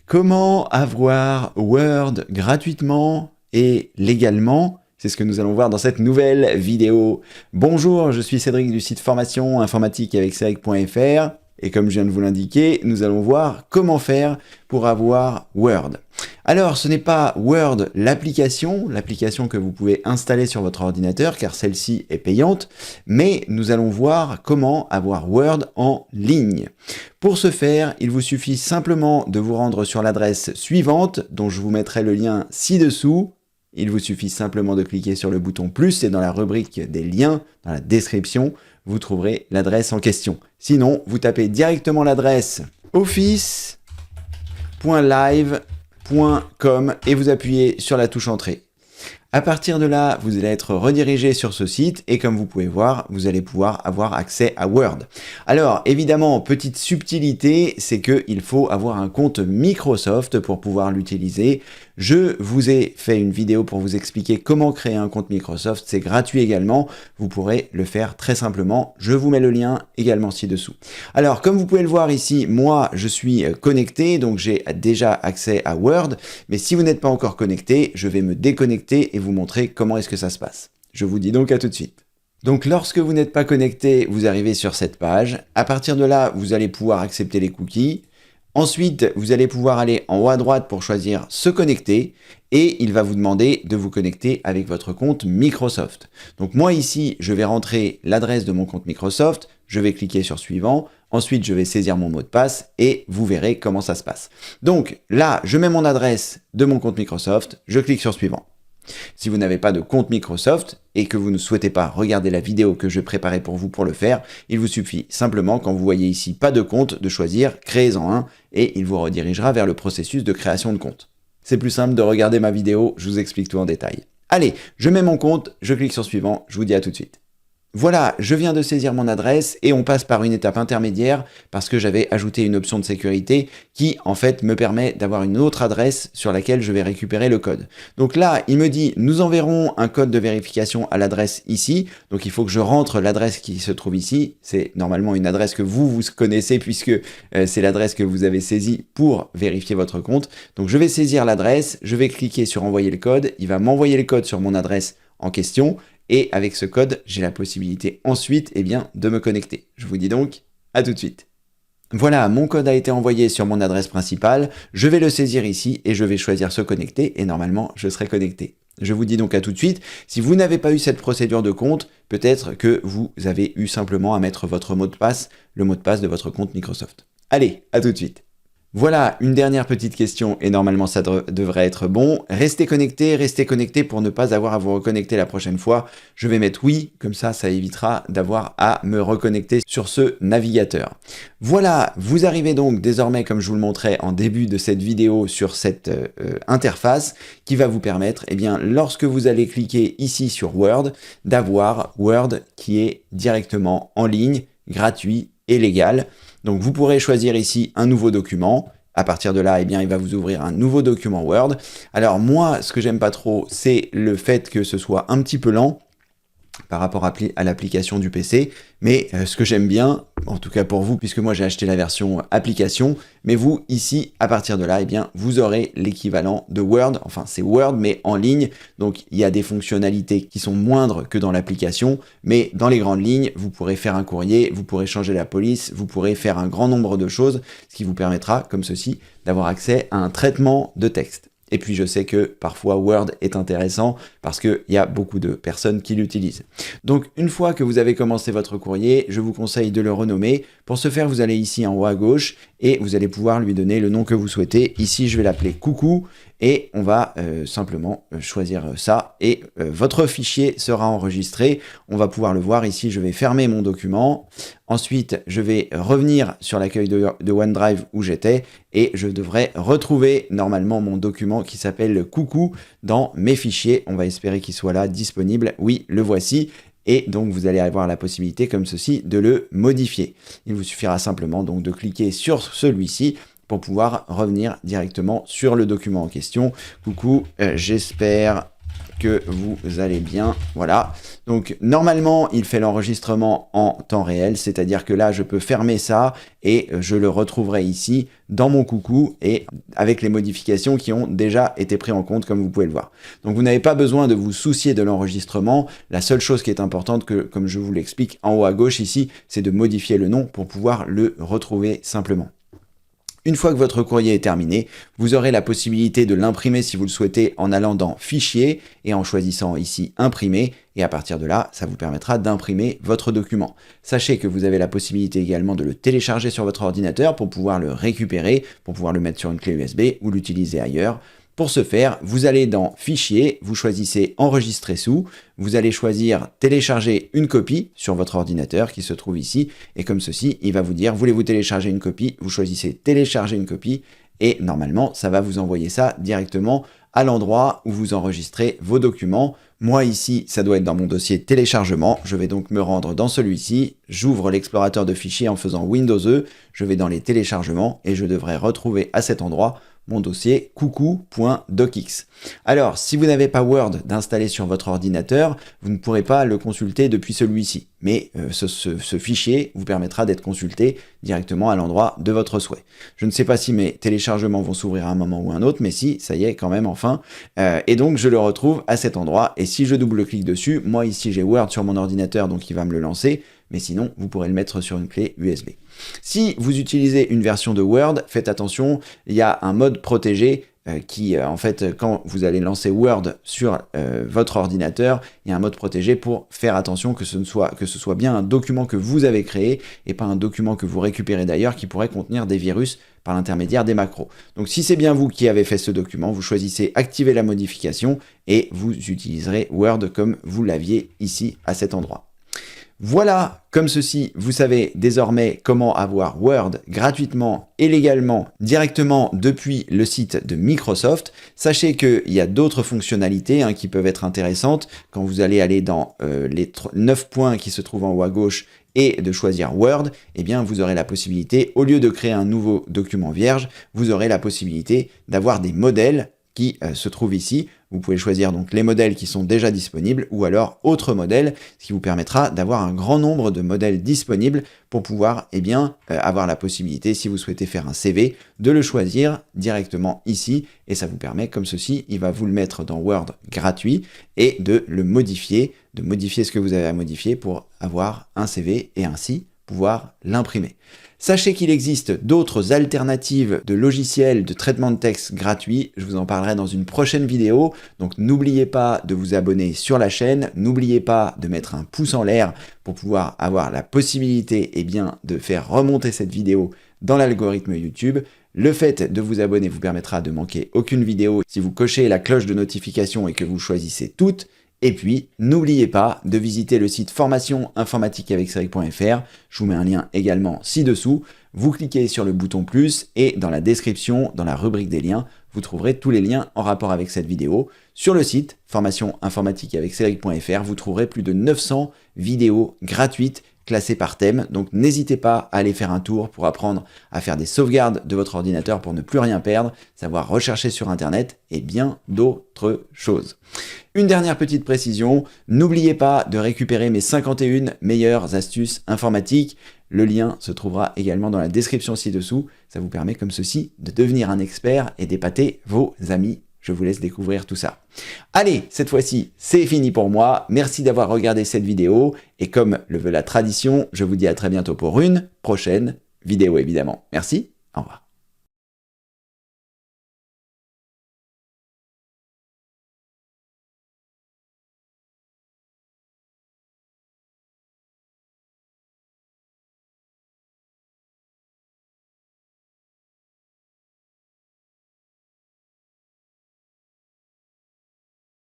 Comment avoir Word gratuitement et légalement? C'est ce que nous allons voir dans cette nouvelle vidéo. Bonjour, je suis Cédric du site formation informatique avec Cédric.fr et comme je viens de vous l'indiquer, nous allons voir comment faire pour avoir Word. Alors, ce n'est pas Word l'application que vous pouvez installer sur votre ordinateur car celle-ci est payante, mais nous allons voir comment avoir Word en ligne. Pour ce faire, il vous suffit simplement de vous rendre sur l'adresse suivante dont je vous mettrai le lien ci-dessous. Il vous suffit simplement de cliquer sur le bouton plus et dans la rubrique des liens, dans la description, vous trouverez l'adresse en question. Sinon, vous tapez directement l'adresse office.live.com et vous appuyez sur la touche entrée. À partir de là, vous allez être redirigé sur ce site et comme vous pouvez voir, vous allez pouvoir avoir accès à Word. Alors évidemment, petite subtilité, c'est qu'il faut avoir un compte Microsoft pour pouvoir l'utiliser. Je vous ai fait une vidéo pour vous expliquer comment créer un compte Microsoft, c'est gratuit également, vous pourrez le faire très simplement. Je vous mets le lien également ci-dessous. Alors comme vous pouvez le voir ici, moi je suis connecté, donc j'ai déjà accès à Word, mais si vous n'êtes pas encore connecté, je vais me déconnecter et vous montrer comment est-ce que ça se passe. Je vous dis donc à tout de suite. Donc lorsque vous n'êtes pas connecté, vous arrivez sur cette page. À partir de là, vous allez pouvoir accepter les cookies. Ensuite, vous allez pouvoir aller en haut à droite pour choisir se connecter et il va vous demander de vous connecter avec votre compte Microsoft. Donc moi ici, je vais rentrer l'adresse de mon compte Microsoft, je vais cliquer sur suivant, ensuite je vais saisir mon mot de passe et vous verrez comment ça se passe. Donc là, je mets mon adresse de mon compte Microsoft, je clique sur suivant. Si vous n'avez pas de compte Microsoft et que vous ne souhaitez pas regarder la vidéo que je préparais pour vous pour le faire, il vous suffit simplement, quand vous voyez ici pas de compte, de choisir créez-en un et il vous redirigera vers le processus de création de compte. C'est plus simple de regarder ma vidéo, je vous explique tout en détail. Allez, je mets mon compte, je clique sur suivant, je vous dis à tout de suite. Voilà, je viens de saisir mon adresse et on passe par une étape intermédiaire parce que j'avais ajouté une option de sécurité qui en fait me permet d'avoir une autre adresse sur laquelle je vais récupérer le code. Donc là, il me dit nous enverrons un code de vérification à l'adresse ici. Donc il faut que je rentre l'adresse qui se trouve ici. C'est normalement une adresse que vous connaissez puisque c'est l'adresse que vous avez saisie pour vérifier votre compte. Donc je vais saisir l'adresse, je vais cliquer sur envoyer le code. Il va m'envoyer le code sur mon adresse en question. Et avec ce code, j'ai la possibilité ensuite de me connecter. Je vous dis donc à tout de suite. Voilà, mon code a été envoyé sur mon adresse principale. Je vais le saisir ici et je vais choisir se connecter et normalement, je serai connecté. Je vous dis donc à tout de suite. Si vous n'avez pas eu cette procédure de compte, peut-être que vous avez eu simplement à mettre votre mot de passe, le mot de passe de votre compte Microsoft. Allez, à tout de suite. Voilà, une dernière petite question et normalement ça devrait être bon. Restez connecté pour ne pas avoir à vous reconnecter la prochaine fois. Je vais mettre oui, comme ça évitera d'avoir à me reconnecter sur ce navigateur. Voilà, vous arrivez donc désormais, comme je vous le montrais en début de cette vidéo, sur cette interface qui va vous permettre, lorsque vous allez cliquer ici sur Word, d'avoir Word qui est directement en ligne, gratuit et légal. Donc vous pourrez choisir ici un nouveau document. À partir de là, il va vous ouvrir un nouveau document Word. Alors moi, ce que j'aime pas trop, c'est le fait que ce soit un petit peu lent par rapport à l'application du PC, mais ce que j'aime bien, en tout cas pour vous, puisque moi j'ai acheté la version application, mais vous, ici, à partir de là, vous aurez l'équivalent de Word, enfin c'est Word, mais en ligne, donc il y a des fonctionnalités qui sont moindres que dans l'application, mais dans les grandes lignes, vous pourrez faire un courrier, vous pourrez changer la police, vous pourrez faire un grand nombre de choses, ce qui vous permettra, comme ceci, d'avoir accès à un traitement de texte. Et puis je sais que parfois Word est intéressant parce qu'il y a beaucoup de personnes qui l'utilisent. Donc une fois que vous avez commencé votre courrier, je vous conseille de le renommer. Pour ce faire, vous allez ici en haut à gauche et vous allez pouvoir lui donner le nom que vous souhaitez. Ici, je vais l'appeler coucou et on va simplement choisir ça et votre fichier sera enregistré. On va pouvoir le voir ici, je vais fermer mon document. Ensuite, je vais revenir sur l'accueil de OneDrive où j'étais et je devrais retrouver normalement mon document qui s'appelle coucou dans mes fichiers. On va espérer qu'il soit là, disponible. Oui, le voici. Et donc, vous allez avoir la possibilité, comme ceci, de le modifier. Il vous suffira simplement donc de cliquer sur celui-ci pour pouvoir revenir directement sur le document en question. Coucou, j'espère que vous allez bien. Voilà. Donc normalement, il fait l'enregistrement en temps réel, c'est-à-dire que là, je peux fermer ça et je le retrouverai ici dans mon coucou et avec les modifications qui ont déjà été prises en compte, comme vous pouvez le voir. Donc vous n'avez pas besoin de vous soucier de l'enregistrement. La seule chose qui est importante, comme je vous l'explique en haut à gauche ici, c'est de modifier le nom pour pouvoir le retrouver simplement. Une fois que votre courrier est terminé, vous aurez la possibilité de l'imprimer si vous le souhaitez en allant dans Fichier et en choisissant ici Imprimer. Et à partir de là, ça vous permettra d'imprimer votre document. Sachez que vous avez la possibilité également de le télécharger sur votre ordinateur pour pouvoir le récupérer, pour pouvoir le mettre sur une clé USB ou l'utiliser ailleurs. Pour ce faire, vous allez dans Fichier, vous choisissez Enregistrer sous, vous allez choisir Télécharger une copie sur votre ordinateur qui se trouve ici, et comme ceci, il va vous dire, voulez-vous télécharger une copie? Vous choisissez Télécharger une copie, et normalement, ça va vous envoyer ça directement à l'endroit où vous enregistrez vos documents. Moi ici, ça doit être dans mon dossier téléchargement, je vais donc me rendre dans celui-ci, j'ouvre l'explorateur de fichiers en faisant Windows E, je vais dans les téléchargements, et je devrais retrouver à cet endroit mon dossier coucou.docx. Alors, si vous n'avez pas Word d'installer sur votre ordinateur, vous ne pourrez pas le consulter depuis celui-ci. Mais ce fichier vous permettra d'être consulté directement à l'endroit de votre souhait. Je ne sais pas si mes téléchargements vont s'ouvrir à un moment ou à un autre, mais si, ça y est quand même enfin. Et donc, je le retrouve à cet endroit. Et si je double-clique dessus, moi ici j'ai Word sur mon ordinateur, donc il va me le lancer. Mais sinon, vous pourrez le mettre sur une clé USB. Si vous utilisez une version de Word, faites attention, il y a un mode protégé qui, en fait, quand vous allez lancer Word sur votre ordinateur, il y a un mode protégé pour faire attention que ce soit bien un document que vous avez créé et pas un document que vous récupérez d'ailleurs qui pourrait contenir des virus par l'intermédiaire des macros. Donc si c'est bien vous qui avez fait ce document, vous choisissez activer la modification et vous utiliserez Word comme vous l'aviez ici à cet endroit. Voilà, comme ceci, vous savez désormais comment avoir Word gratuitement et légalement directement depuis le site de Microsoft. Sachez qu'il y a d'autres fonctionnalités qui peuvent être intéressantes quand vous allez aller dans les 9 points qui se trouvent en haut à gauche et de choisir Word, eh bien vous aurez la possibilité, au lieu de créer un nouveau document vierge, vous aurez la possibilité d'avoir des modèles qui se trouvent ici. Vous pouvez choisir donc les modèles qui sont déjà disponibles ou alors autres modèles, ce qui vous permettra d'avoir un grand nombre de modèles disponibles pour pouvoir avoir la possibilité, si vous souhaitez faire un CV, de le choisir directement ici et ça vous permet comme ceci, il va vous le mettre dans Word gratuit et de le modifier, ce que vous avez à modifier pour avoir un CV et ainsi pouvoir l'imprimer. Sachez qu'il existe d'autres alternatives de logiciels de traitement de texte gratuits, je vous en parlerai dans une prochaine vidéo, donc n'oubliez pas de vous abonner sur la chaîne, n'oubliez pas de mettre un pouce en l'air pour pouvoir avoir la possibilité de faire remonter cette vidéo dans l'algorithme YouTube. Le fait de vous abonner vous permettra de manquer aucune vidéo si vous cochez la cloche de notification et que vous choisissez toutes. Et puis, n'oubliez pas de visiter le site formation-informatique-avec-ceric.fr. Je vous mets un lien également ci-dessous. Vous cliquez sur le bouton plus et dans la description, dans la rubrique des liens, vous trouverez tous les liens en rapport avec cette vidéo. Sur le site formation-informatique-avec-ceric.fr, vous trouverez plus de 900 vidéos gratuites classées par thème. Donc n'hésitez pas à aller faire un tour pour apprendre à faire des sauvegardes de votre ordinateur pour ne plus rien perdre, savoir rechercher sur Internet et bien d'autres choses. Une dernière petite précision, n'oubliez pas de récupérer mes 51 meilleures astuces informatiques. Le lien se trouvera également dans la description ci-dessous. Ça vous permet comme ceci de devenir un expert et d'épater vos amis. Je vous laisse découvrir tout ça. Allez, cette fois-ci, c'est fini pour moi. Merci d'avoir regardé cette vidéo. Et comme le veut la tradition, je vous dis à très bientôt pour une prochaine vidéo évidemment. Merci, au revoir.